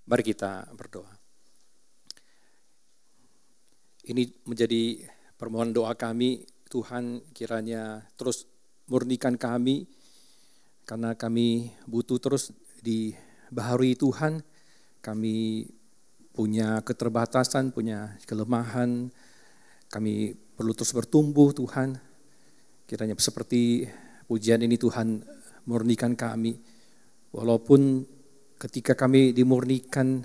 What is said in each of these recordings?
Mari kita berdoa. Ini menjadi permohonan doa kami, Tuhan kiranya terus murnikan kami, karena kami butuh terus dibaharui Tuhan. Kami punya keterbatasan, punya kelemahan, kami perlu terus bertumbuh Tuhan. Kiranya seperti pujian ini Tuhan murnikan kami, walaupun ketika kami dimurnikan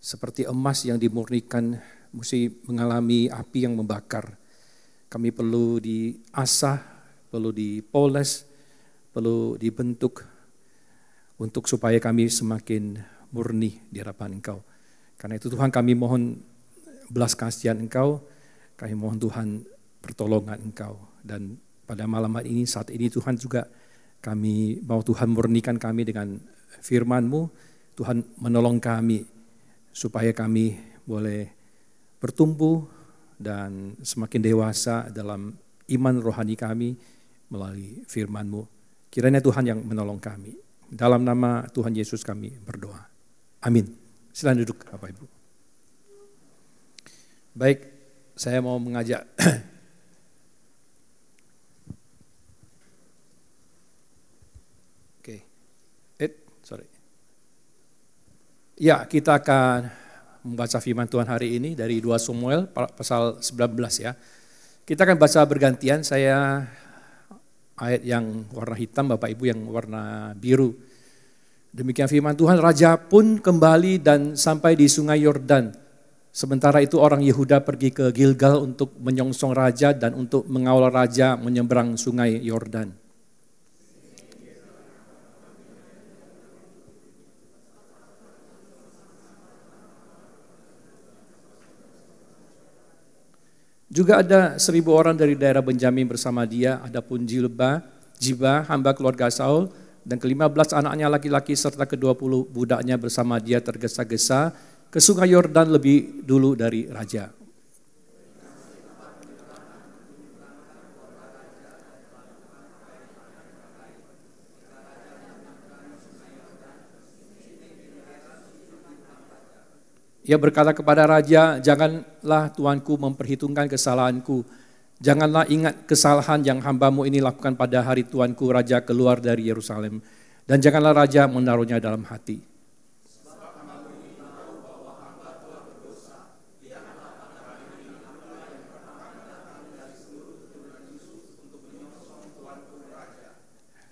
seperti emas yang dimurnikan mesti mengalami api yang membakar. Kami perlu diasah, perlu dipoles, perlu dibentuk untuk supaya kami semakin murni di hadapan Engkau. Karena itu Tuhan kami mohon belas kasihan Engkau, kami mohon Tuhan pertolongan Engkau. Dan pada malam hari ini, saat ini Tuhan juga kami mau Tuhan murnikan kami dengan firman-Mu. Tuhan menolong kami supaya kami boleh bertumbuh dan semakin dewasa dalam iman rohani kami melalui firman-Mu. Kiranya Tuhan yang menolong kami. Dalam nama Tuhan Yesus kami berdoa. Amin. Silakan duduk Bapak Ibu. Baik, saya mau mengajak Ya, kita akan membaca firman Tuhan hari ini dari 2 Samuel pasal 19 ya. Kita akan baca bergantian, saya ayat yang warna hitam, Bapak Ibu yang warna biru. Demikian firman Tuhan, raja pun kembali dan sampai di sungai Yordan. Sementara itu orang Yehuda pergi ke Gilgal untuk menyongsong raja dan untuk mengawal raja menyeberang sungai Yordan. Juga ada 1.000 orang dari daerah Benjamin bersama dia, adapun Jiba, hamba keluarga Saul, dan ke-15 anaknya laki-laki serta ke-20 budaknya bersama dia tergesa-gesa ke sungai Yordan lebih dulu dari raja. Ia berkata kepada raja, janganlah tuanku memperhitungkan kesalahanku. Janganlah ingat kesalahan yang hambamu ini lakukan pada hari tuanku raja keluar dari Yerusalem. Dan janganlah raja menaruhnya dalam hati.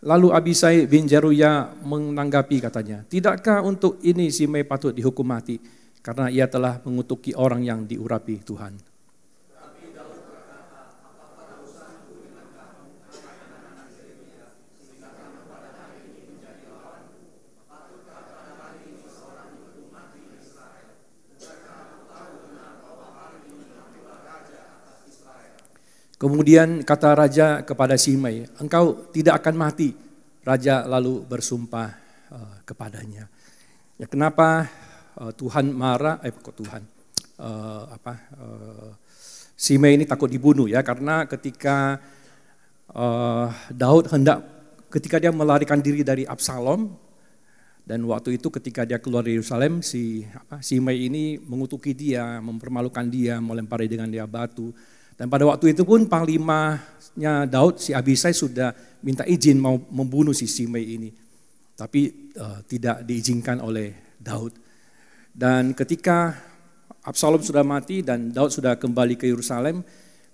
Lalu Abisai bin Zeruya menanggapi katanya, tidakkah untuk ini Simei patut dihukum mati? Karena ia telah mengutuki orang yang diurapi Tuhan. Kemudian kata raja kepada Simei, engkau tidak akan mati. Raja lalu bersumpah kepadanya. Ya, kenapa Tuhan marah, Simei ini takut dibunuh ya, karena ketika Daud ketika dia melarikan diri dari Absalom, dan waktu itu ketika dia keluar dari Yerusalem, Simei ini mengutuki dia, mempermalukan dia, melempari dengan dia batu. Dan pada waktu itu pun panglimanya Daud, si Abisai sudah minta izin mau membunuh si Simei ini, tapi tidak diizinkan oleh Daud. Dan ketika Absalom sudah mati dan Daud sudah kembali ke Yerusalem,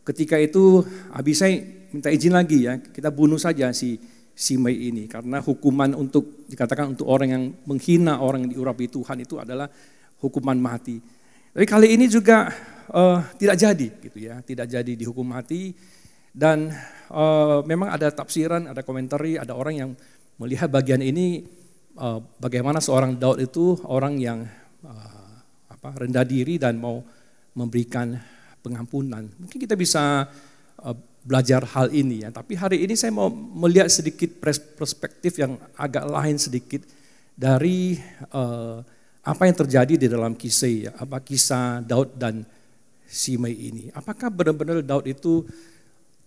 ketika itu Abisai minta izin lagi ya, kita bunuh saja si Simei ini. Karena hukuman untuk dikatakan untuk orang yang menghina orang yang diurapi Tuhan itu adalah hukuman mati. Tapi kali ini juga tidak jadi gitu ya, tidak jadi dihukum mati. Dan memang ada tafsiran, ada komentari, ada orang yang melihat bagian ini bagaimana seorang Daud itu orang yang rendah diri dan mau memberikan pengampunan. Mungkin kita bisa belajar hal ini ya. Tapi hari ini saya mau melihat sedikit perspektif yang agak lain sedikit dari apa yang terjadi di dalam kisah ya. Kisah Daud dan Simei ini. Apakah benar-benar Daud itu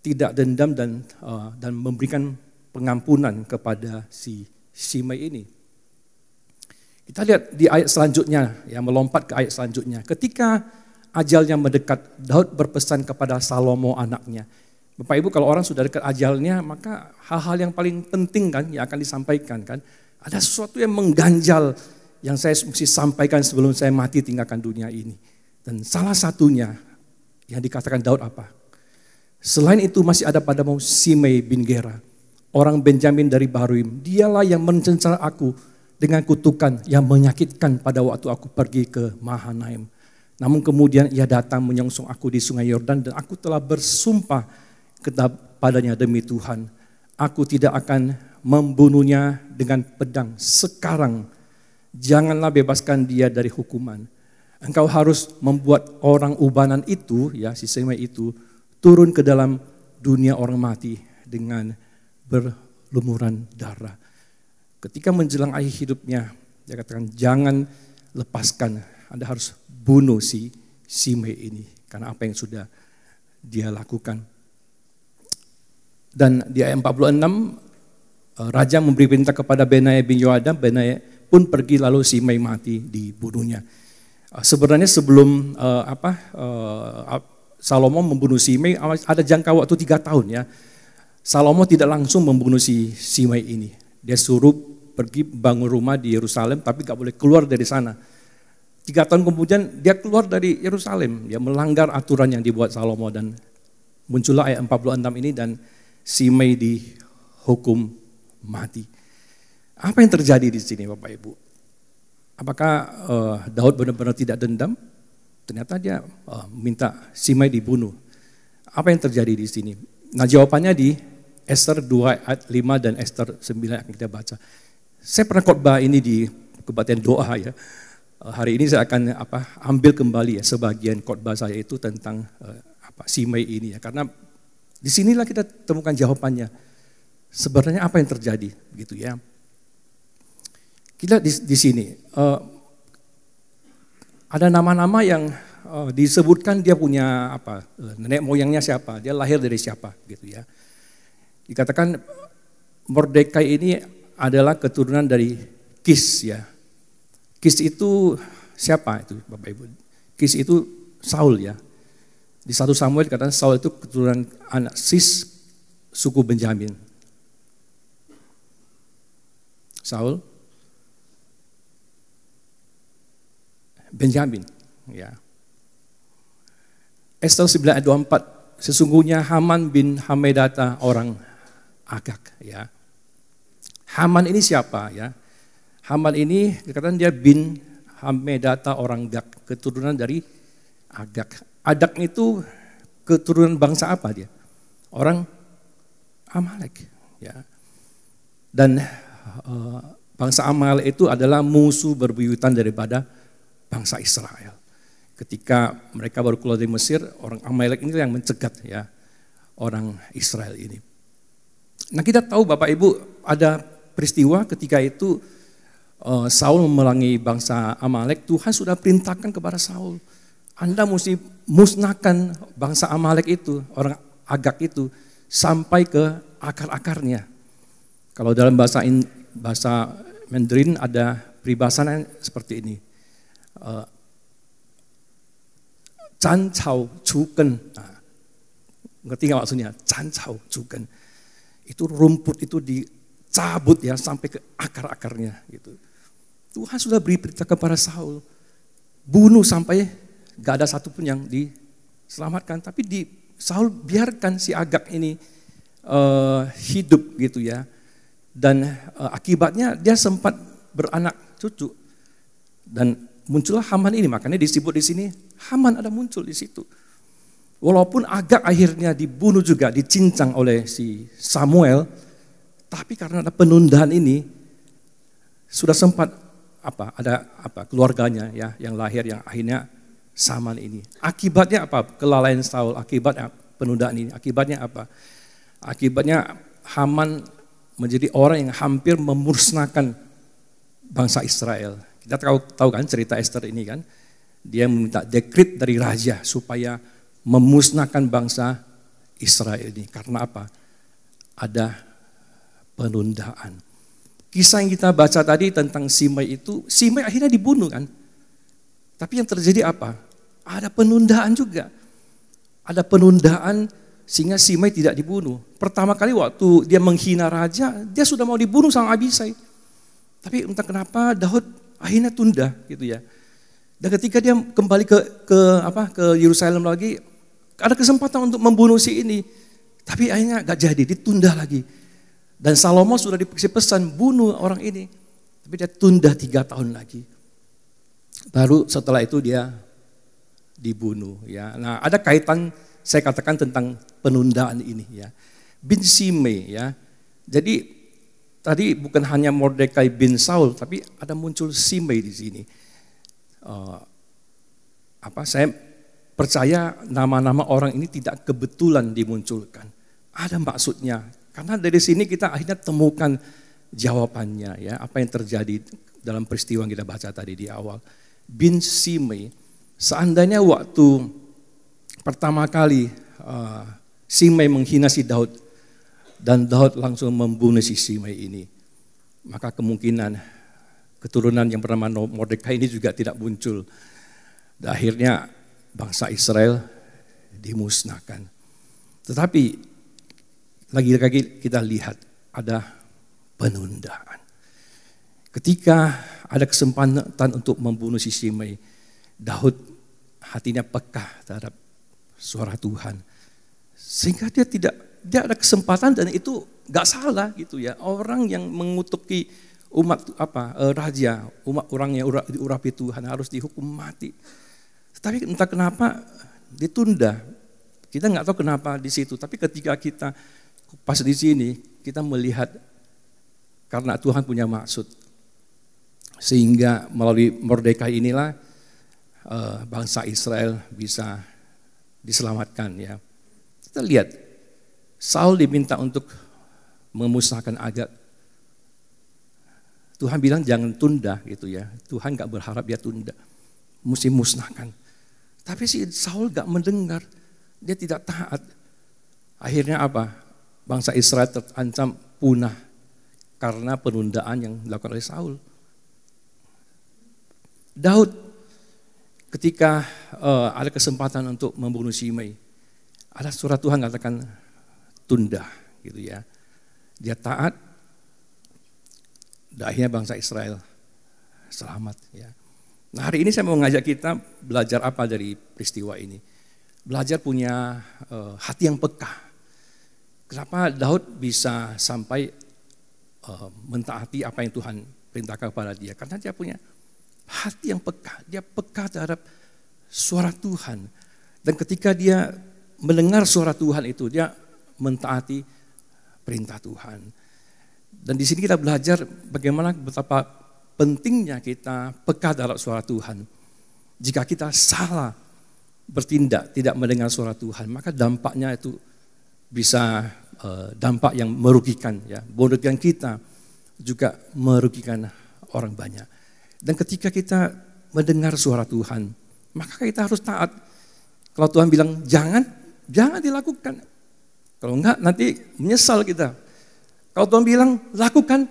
tidak dendam dan memberikan pengampunan kepada si Simei ini? Kita lihat di ayat selanjutnya, ya melompat ke ayat selanjutnya. Ketika ajalnya mendekat, Daud berpesan kepada Salomo anaknya. Bapak Ibu, kalau orang sudah dekat ajalnya, maka hal-hal yang paling penting kan yang akan disampaikan kan. Ada sesuatu yang mengganjal yang saya mesti sampaikan sebelum saya mati tinggalkan dunia ini. Dan salah satunya yang dikatakan Daud apa? Selain itu masih ada padamu Simei bin Gera, orang Benjamin dari Bahurim. Dialah yang mencecar aku dengan kutukan yang menyakitkan pada waktu aku pergi ke Mahanaim. Namun kemudian ia datang menyongsong aku di sungai Yordan dan aku telah bersumpah kepadanya demi Tuhan. Aku tidak akan membunuhnya dengan pedang sekarang. Janganlah bebaskan dia dari hukuman. Engkau harus membuat orang ubanan itu, ya si Simei itu, turun ke dalam dunia orang mati dengan berlumuran darah. Ketika menjelang akhir hidupnya, dia katakan jangan lepaskan, Anda harus bunuh si Simei ini. Karena apa yang sudah dia lakukan. Dan di ayat 46, Raja memberi perintah kepada Benaya bin Yoadam, Benaya pun pergi lalu Simei mati dibunuhnya. Sebenarnya sebelum Salomo membunuh Simei, ada jangka waktu 3 tahun ya. Salomo tidak langsung membunuh si Simei ini. Dia suruh pergi bangun rumah di Yerusalem, tapi gak boleh keluar dari sana. 3 tahun kemudian dia keluar dari Yerusalem, dia melanggar aturan yang dibuat Salomo dan muncullah ayat 46 ini dan Simei dihukum mati. Apa yang terjadi di sini Bapak Ibu? Apakah Daud benar-benar tidak dendam? Ternyata dia minta Simei dibunuh. Apa yang terjadi di sini? Nah jawabannya di Ester 2 ayat 5 dan Ester 9 yang kita baca. Saya pernah khotbah ini di kebaktian doa ya. Hari ini saya akan ambil kembali ya sebagian khotbah saya itu tentang Simei ini ya. Karena disinilah kita temukan jawabannya. Sebenarnya apa yang terjadi gitu ya. Kita di sini ada nama-nama yang disebutkan dia punya nenek moyangnya siapa, dia lahir dari siapa gitu ya. Dikatakan Mordekai ini adalah keturunan dari Kis ya. Kis itu siapa itu Bapak Ibu? Kis itu Saul ya. Di 1 Samuel dikatakan Saul itu keturunan anak Sis suku Benjamin. Saul Benjamin ya. Ester 9 ayat 24, sesungguhnya Haman bin Hamedata orang Agag ya. Haman ini siapa ya? Haman ini dikatakan dia bin Hamedata orang Gag, keturunan dari Agag. Agag itu keturunan bangsa apa dia? Orang Amalek ya. Dan bangsa Amalek itu adalah musuh berbuyutan daripada bangsa Israel. Ketika mereka baru keluar dari Mesir, orang Amalek ini yang mencegat ya orang Israel ini. Nah kita tahu Bapak Ibu ada peristiwa ketika itu Saul memerangi bangsa Amalek, Tuhan sudah perintahkan kepada Saul, Anda mesti musnahkan bangsa Amalek itu, orang Agag itu, sampai ke akar-akarnya. Kalau dalam bahasa Mandarin ada peribahasan seperti ini. Can Cao Cuken, ngerti nggak maksudnya? Can Cao Cuken, itu rumput itu dicabut ya sampai ke akar-akarnya gitu. Tuhan sudah beri perintah kepada Saul, bunuh sampai nggak ada satupun yang diselamatkan. Tapi Saul biarkan si Agag ini hidup gitu ya, dan akibatnya dia sempat beranak cucu dan muncullah Haman ini, makanya disebut di sini Haman ada muncul di situ. Walaupun Agag akhirnya dibunuh juga, dicincang oleh si Samuel, tapi karena ada penundaan ini sudah sempat ada keluarganya ya yang lahir yang akhirnya Saman ini. Akibatnya apa? Kelalaian Saul, akibatnya penundaan ini. Akibatnya apa? Akibatnya Haman menjadi orang yang hampir memusnahkan bangsa Israel. Kita tahu kan cerita Ester ini kan. Dia meminta dekret dari raja supaya memusnahkan bangsa Israel ini. Karena apa? Ada penundaan. Kisah yang kita baca tadi tentang Simei itu, Simei akhirnya dibunuh kan. Tapi yang terjadi apa? Ada penundaan juga. Ada penundaan sehingga Simei tidak dibunuh. Pertama kali waktu dia menghina raja, dia sudah mau dibunuh sama Abisai. Tapi entah kenapa Daud akhirnya tunda gitu ya. Dan ketika dia kembali ke Yerusalem lagi, ada kesempatan untuk membunuh si ini. Tapi akhirnya gak jadi, ditunda lagi. Dan Salomo sudah dikasih pesan bunuh orang ini. Tapi dia tunda 3 tahun lagi. Baru setelah itu dia dibunuh ya. Nah, ada kaitan saya katakan tentang penundaan ini ya. Bin Simei ya. Jadi tadi bukan hanya Mordekai bin Saul, tapi ada muncul Simei di sini. Saya percaya nama-nama orang ini tidak kebetulan dimunculkan. Ada maksudnya. Karena dari sini kita akhirnya temukan jawabannya ya. Apa yang terjadi dalam peristiwa yang kita baca tadi di awal. Bin Simei, seandainya waktu pertama kali Simei menghina si Daud dan Daud langsung membunuh si Simei ini, maka kemungkinan keturunan yang bernama Mordekai ini juga tidak muncul. Dan akhirnya bangsa Israel dimusnahkan. Tetapi lagi-lagi kita lihat ada penundaan. Ketika ada kesempatan untuk membunuh si Simei, Daud hatinya peka terhadap suara Tuhan. Sehingga dia ada kesempatan dan itu gak salah gitu ya. Orang yang mengutuki umat raja, umat orang yang diurapi Tuhan harus dihukum mati. Tapi entah kenapa ditunda. Kita nggak tahu kenapa di situ. Tapi ketika kita pas di sini, kita melihat karena Tuhan punya maksud. Sehingga melalui Mordekai inilah bangsa Israel bisa diselamatkan ya. Kita lihat Saul diminta untuk memusnahkan Agag. Tuhan bilang jangan tunda gitu ya. Tuhan gak berharap dia tunda. Mesti musnahkan. Tapi si Saul gak mendengar. Dia tidak taat. Akhirnya apa? Bangsa Israel terancam punah karena penundaan yang dilakukan oleh Saul. Daud ketika ada kesempatan untuk membunuh Simei, ada surat Tuhan katakan tunda gitu ya. Dia taat, dan akhirnya bangsa Israel selamat ya. Nah, hari ini saya mau ngajak kita belajar apa dari peristiwa ini. Belajar punya hati yang peka. Kenapa Daud bisa sampai mentaati apa yang Tuhan perintahkan kepada dia? Karena dia punya hati yang peka. Dia peka terhadap suara Tuhan. Dan ketika dia mendengar suara Tuhan itu, dia mentaati perintah Tuhan. Dan di sini kita belajar bagaimana betapa pentingnya kita peka terhadap suara Tuhan. Jika kita salah bertindak, tidak mendengar suara Tuhan, maka dampaknya itu bisa dampak yang merugikan, ya, merugikan kita, juga merugikan orang banyak. Dan ketika kita mendengar suara Tuhan, maka kita harus taat. Kalau Tuhan bilang jangan dilakukan. Kalau enggak nanti menyesal kita. Kalau Tuhan bilang lakukan,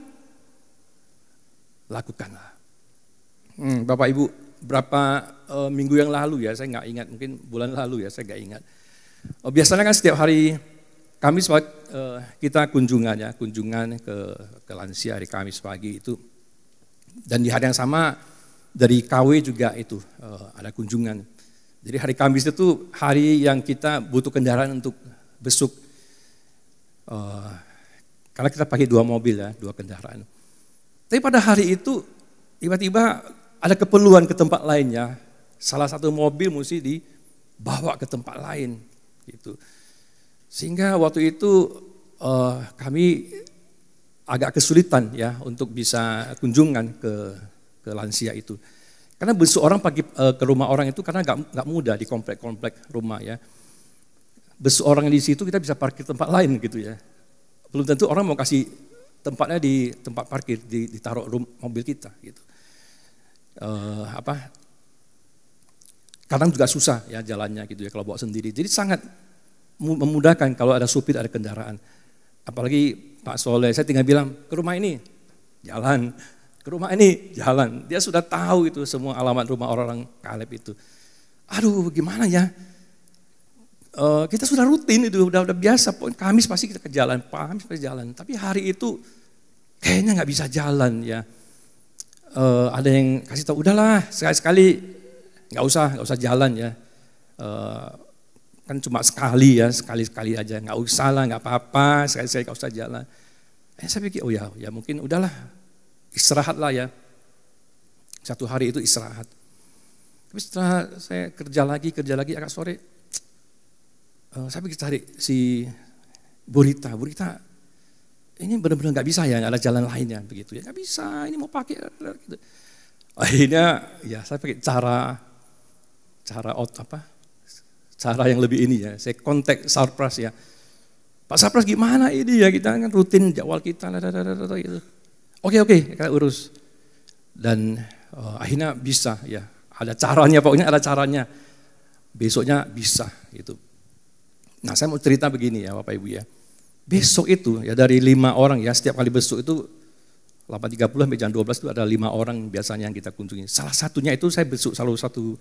lakukanlah. Bapak Ibu, berapa minggu yang lalu ya, saya nggak ingat, mungkin bulan lalu ya, saya nggak ingat. Biasanya kan setiap hari Kamis kita kunjungan ke lansia hari Kamis pagi itu. Dan di hari yang sama dari KW juga itu ada kunjungan. Jadi hari Kamis itu hari yang kita butuh kendaraan untuk besuk. Karena kita pakai 2 mobil ya, 2 kendaraan. Tapi pada hari itu tiba-tiba ada keperluan ke tempat lainnya. Salah satu mobil mesti dibawa ke tempat lain gitu. Sehingga waktu itu kami agak kesulitan ya untuk bisa kunjungan ke lansia itu. Karena besok orang pergi ke rumah orang itu karena nggak mudah di komplek-komplek rumah ya. Besok orang di situ kita bisa parkir tempat lain gitu ya. Belum tentu orang mau kasih tempatnya di tempat parkir, ditaruh mobil kita gitu. Kadang juga susah ya jalannya gitu ya kalau bawa sendiri. Jadi sangat memudahkan kalau ada supir, ada kendaraan. Apalagi Pak Soleh, saya tinggal bilang ke rumah ini, jalan. Ke rumah ini, jalan. Dia sudah tahu itu semua alamat rumah orang Kaleb itu. Aduh, gimana ya? Kita sudah rutin itu, udah biasa. Kamis pasti kita ke jalan, Kamis pasti jalan. Tapi hari itu kayaknya nggak bisa jalan ya. Ada yang kasih tahu, udahlah sekali-sekali nggak usah jalan ya. Kan cuma sekali ya, sekali-sekali aja, nggak usah lah, nggak apa-apa, sekali-sekali nggak usah jalan. Saya pikir, oh ya mungkin udahlah, istirahat lah ya. Satu hari itu istirahat. Tapi setelah saya kerja lagi agak sore, saya pikir cari si Burita, ini benar-benar nggak bisa ya, nggak ada jalan lainnya begitu ya, nggak bisa, ini mau pakai. Gitu. Akhirnya ya saya pakai cara yang lebih ini ya, saya kontak Sarpras ya. Pak Sarpras gimana ini ya, kita kan rutin jadwal kita, gitu. Oke, kita urus. Dan akhirnya bisa ya, ada caranya, pokoknya ada caranya. Besoknya bisa gitu. Nah saya mau cerita begini ya Bapak Ibu ya. Besok itu ya dari 5 orang ya, setiap kali besok itu 8.30 sampai jam 12 itu ada 5 orang biasanya yang kita kunjungi. Salah satunya itu saya besok salah satu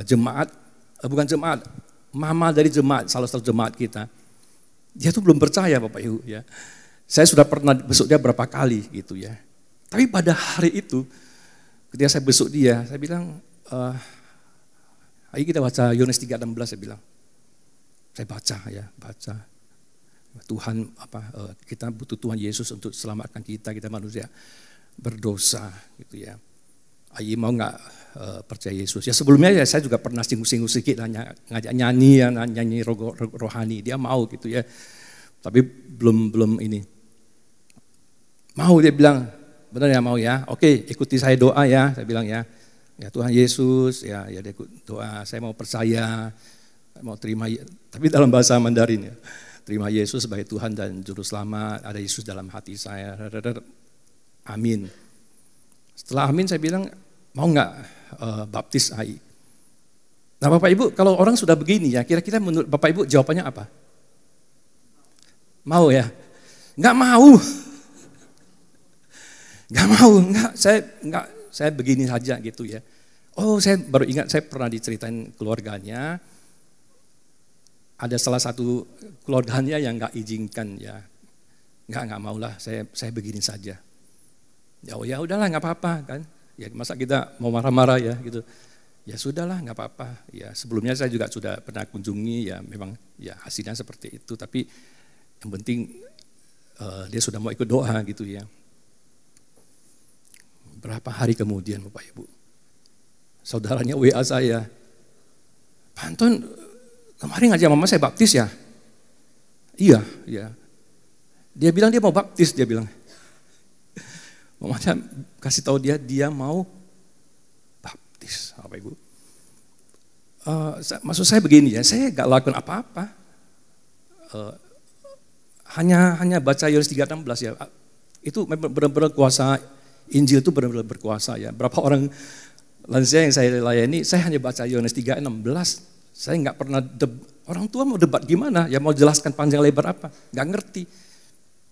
jemaat, bukan jemaat, mama dari jemaat, salah satu jemaat kita. Dia tuh belum percaya Bapak Ibu ya. Saya sudah pernah besok dia berapa kali gitu ya. Tapi pada hari itu ketika saya besok dia, saya bilang, ayo kita baca Yohanes 3:16, saya bilang. Saya baca. Tuhan kita butuh Tuhan Yesus untuk selamatkan kita manusia berdosa gitu ya. Ayi mau nggak percaya Yesus? Ya sebelumnya ya saya juga pernah singgung-singgung sedikit ngajak nyanyi ya, nyanyi rohani. Dia mau gitu ya. Tapi belum ini. Mau, dia bilang, benar ya mau ya. Oke, ikuti saya doa ya, saya bilang ya. Ya Tuhan Yesus, ya dia ikut doa. Saya mau percaya, mau terima, tapi dalam bahasa Mandarin ya. Terima Yesus sebagai Tuhan dan Juru Selamat, ada Yesus dalam hati saya. Amin. Setelah amin saya bilang, mau nggak baptis Ai? Nah Bapak Ibu, kalau orang sudah begini ya, kira-kira menurut Bapak Ibu jawabannya apa? Mau ya? Nggak mau. Saya begini saja gitu ya. Oh saya baru ingat, saya pernah diceritain keluarganya. Ada salah satu keluarganya yang nggak izinkan ya. Nggak mau lah, saya begini saja. Ya udahlah nggak apa-apa kan. Ya masa kita mau marah-marah ya gitu. Ya sudahlah nggak apa-apa. Ya sebelumnya saya juga sudah pernah kunjungi ya, memang ya hasilnya seperti itu. Tapi yang penting dia sudah mau ikut doa gitu ya. Berapa hari kemudian Bapak Ibu, saudaranya WA saya, Pak Anton kemarin ngajak mama saya baptis ya? Iya. Dia bilang dia mau baptis, dia bilang. Mama saya kasih tahu dia mau baptis, Bapak Ibu. Maksud saya begini ya, saya gak lakukan apa-apa. Hanya baca Yohanes 3:16 ya. Itu benar-benar kuasa Injil itu benar-benar berkuasa ya. Berapa orang lansia yang saya layani, saya hanya baca Yohanes 3:16. Saya nggak pernah, orang tua mau debat gimana, ya mau jelaskan panjang lebar apa, nggak ngerti.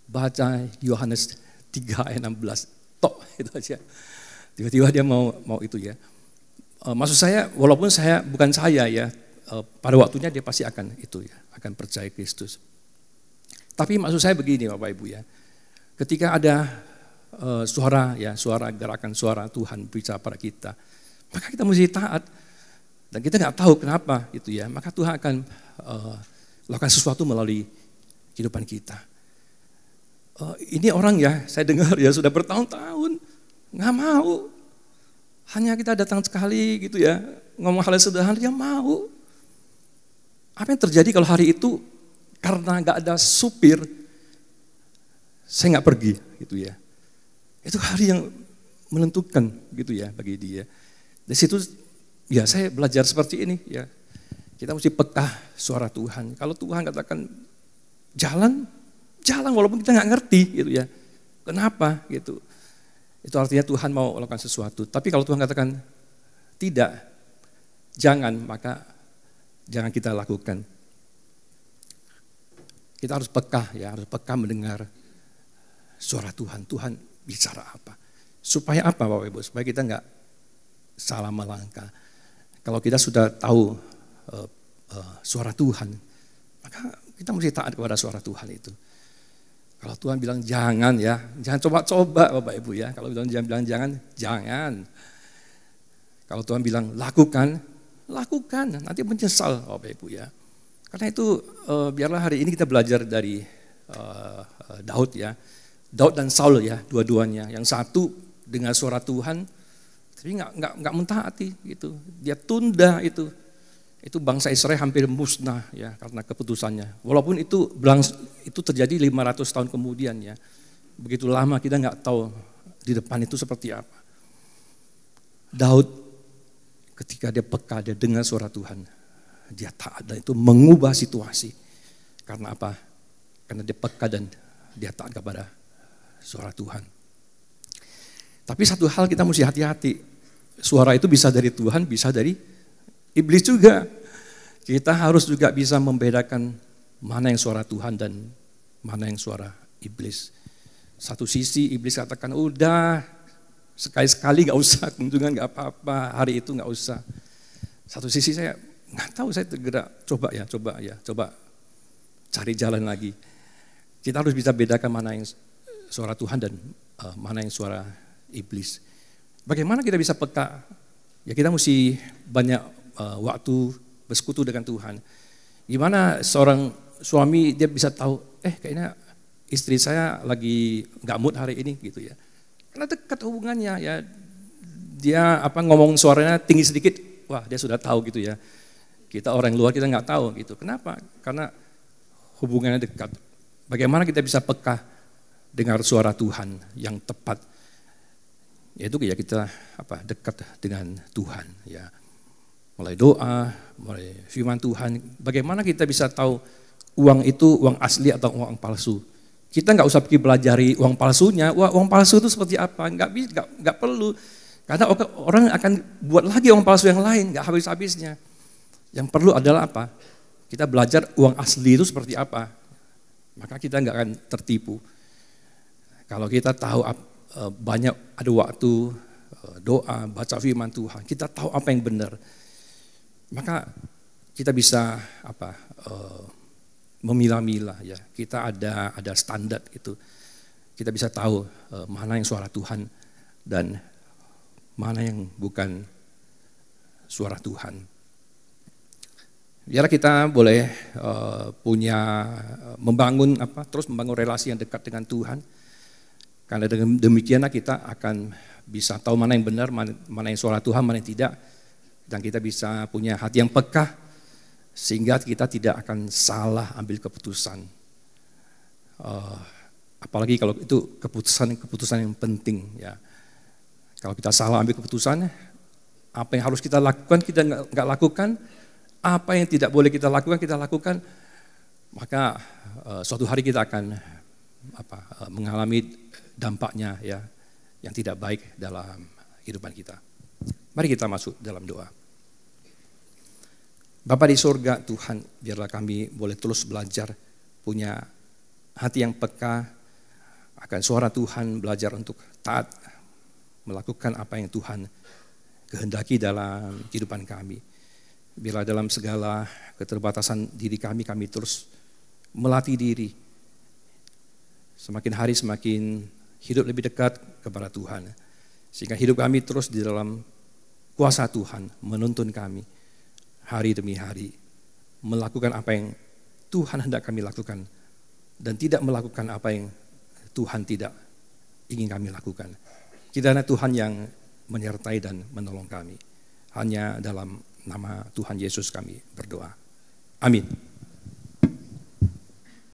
Baca Yohanes 3:16, tok itu aja. Tiba-tiba dia mau itu ya. Maksud saya, walaupun bukan saya ya, pada waktunya dia pasti akan itu ya, akan percaya Kristus. Tapi maksud saya begini Bapak Ibu ya, ketika ada suara gerakan suara Tuhan berbicara pada kita, maka kita mesti taat. Dan kita nggak tahu kenapa gitu ya, maka Tuhan akan lakukan sesuatu melalui kehidupan kita. Ini orang ya, saya dengar ya sudah bertahun-tahun nggak mau, hanya kita datang sekali gitu ya, ngomong hal yang sederhana dia mau. Apa yang terjadi kalau hari itu karena nggak ada supir, saya nggak pergi gitu ya. Itu hari yang menentukan gitu ya bagi dia. Dari situ ya saya belajar seperti ini ya. Kita mesti peka suara Tuhan. Kalau Tuhan katakan jalan walaupun kita nggak ngerti gitu ya. Kenapa gitu. Itu artinya Tuhan mau melakukan sesuatu. Tapi kalau Tuhan katakan tidak, jangan, maka jangan kita lakukan. Kita harus peka ya, harus peka mendengar suara Tuhan. Tuhan bicara apa. Supaya apa Bapak Ibu? Supaya kita nggak salah melangkah. Kalau kita sudah tahu suara Tuhan, maka kita mesti taat kepada suara Tuhan itu. Kalau Tuhan bilang jangan ya, jangan coba-coba Bapak Ibu ya. Kalau Tuhan bilang jangan, jangan. Kalau Tuhan bilang lakukan, lakukan. Nanti menyesal Bapak Ibu ya. Karena itu biarlah hari ini kita belajar dari Daud ya. Daud dan Saul ya, dua-duanya. Yang satu dengar suara Tuhan, tapi nggak mentaati gitu. Dia tunda itu. Itu bangsa Israel hampir musnah ya karena keputusannya. Walaupun itu terjadi 500 tahun kemudian ya. Begitu lama kita nggak tahu di depan itu seperti apa. Daud ketika dia peka, dia dengar suara Tuhan, dia taat dan itu mengubah situasi. Karena apa? Karena dia peka dan dia taat kepada suara Tuhan. Tapi satu hal kita mesti hati-hati. Suara itu bisa dari Tuhan, bisa dari iblis juga. Kita harus juga bisa membedakan mana yang suara Tuhan dan mana yang suara iblis. Satu sisi iblis katakan udah sekali-sekali gak usah, kunjungan gak apa-apa, hari itu gak usah. Satu sisi saya gak tahu, saya tergerak, coba cari jalan lagi. Kita harus bisa bedakan mana yang suara Tuhan dan mana yang suara iblis. Bagaimana kita bisa peka? Ya kita mesti banyak waktu bersekutu dengan Tuhan. Gimana seorang suami dia bisa tahu, kayaknya istri saya lagi gak mood hari ini gitu ya. Karena dekat hubungannya ya. Dia ngomong suaranya tinggi sedikit, wah dia sudah tahu gitu ya. Kita orang luar kita gak tahu gitu. Kenapa? Karena hubungannya dekat. Bagaimana kita bisa peka dengar suara Tuhan yang tepat? Yaitu ya kita dekat dengan Tuhan ya. Mulai doa, mulai firman Tuhan. Bagaimana kita bisa tahu uang itu uang asli atau uang palsu? Kita nggak usah pergi belajari uang palsunya. Wah, uang palsu itu seperti apa? Nggak perlu. Karena orang akan buat lagi uang palsu yang lain, nggak habis-habisnya. Yang perlu adalah apa? Kita belajar uang asli itu seperti apa. Maka kita nggak akan tertipu. Kalau kita tahu banyak ada waktu doa, baca firman Tuhan, kita tahu apa yang benar. Maka kita bisa memilah-milah ya. Kita ada standar itu. Kita bisa tahu mana yang suara Tuhan dan mana yang bukan suara Tuhan. Biar kita boleh membangun terus membangun relasi yang dekat dengan Tuhan. Karena dengan demikianlah kita akan bisa tahu mana yang benar, mana yang suara Tuhan, mana yang tidak. Dan kita bisa punya hati yang peka sehingga kita tidak akan salah ambil keputusan. Apalagi kalau itu keputusan yang penting ya. Kalau kita salah ambil keputusan, apa yang harus kita lakukan kita nggak lakukan, apa yang tidak boleh kita lakukan, maka suatu hari kita akan mengalami dampaknya ya yang tidak baik dalam kehidupan kita. Mari kita masuk dalam doa. Bapa di surga, Tuhan, biarlah kami boleh terus belajar, punya hati yang peka akan suara Tuhan, belajar untuk taat, melakukan apa yang Tuhan kehendaki dalam kehidupan kami. Biarlah dalam segala keterbatasan diri kami terus melatih diri. Semakin hari semakin hidup lebih dekat kepada Tuhan. Sehingga hidup kami terus di dalam kuasa Tuhan, menuntun kami hari demi hari, melakukan apa yang Tuhan hendak kami lakukan, dan tidak melakukan apa yang Tuhan tidak ingin kami lakukan. Kiranya Tuhan yang menyertai dan menolong kami. Hanya dalam nama Tuhan Yesus kami berdoa. Amin.